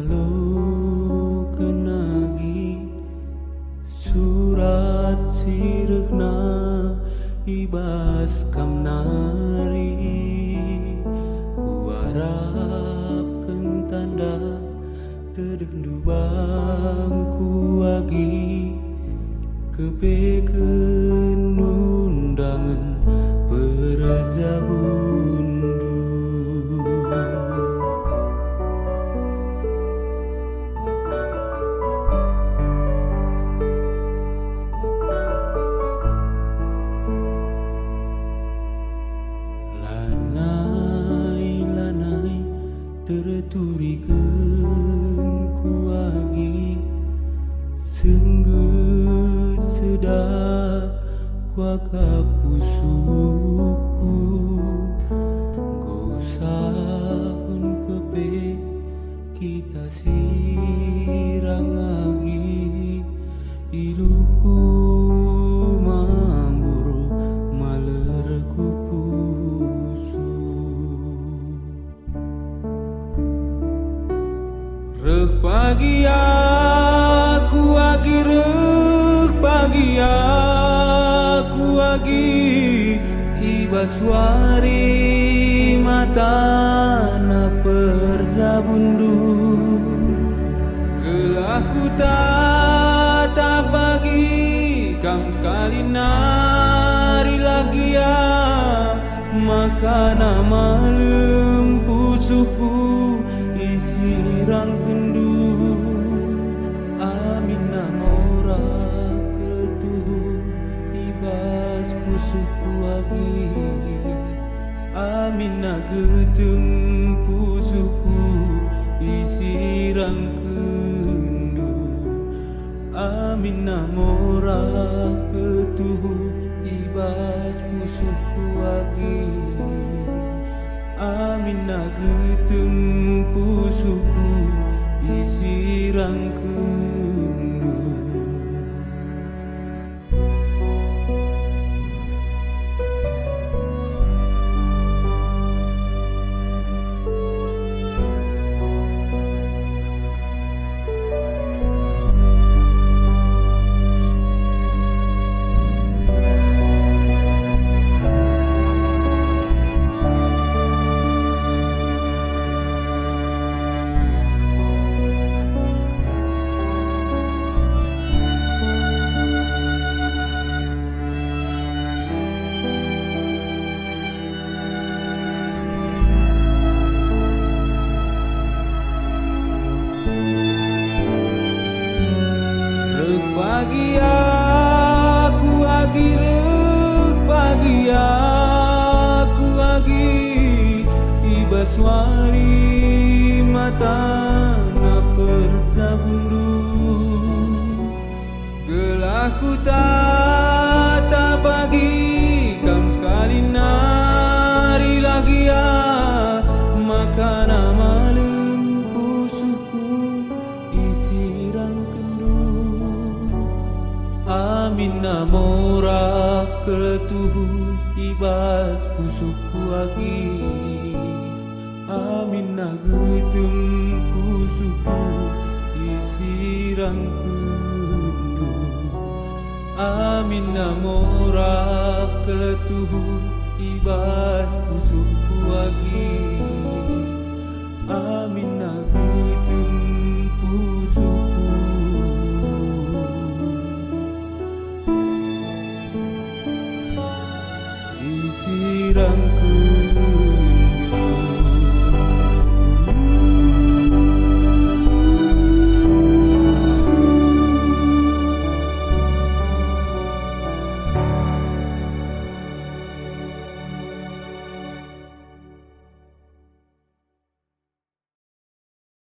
Kalau kenagi surat sirna ibas kamnari ku harapkan tanda terdendu bangku agi kepekeun undangan perjabundu. Lanai terturikeun ku agi senggeut sedak kuaka pusuku gosahun kepe kita sirang agi iluku mamburu malerku pusu reh pagi aku agi reh pagi aku agi ibaswari matana perjabundu gelahku tata pagi kam sekali nari lagi ya makana malam pusuku isi rang kendu amina mora ketuh ibas pusuku agi amina getem pusuku isi rang kendu amina mora ketuh ibas pusuku agi amina getem pusuku isi rang kendu. Pagi aku agi reh pagi aku agi ibaswari matana perjabundu gelahku tata pagi kam sekali nari lagi ya makana malam pusuku isi rang kendu amina mora keletuh ibas pusuku agi amina getem pusuku isi rang kendu amina mora keletuh ibas pusuku agi amina getem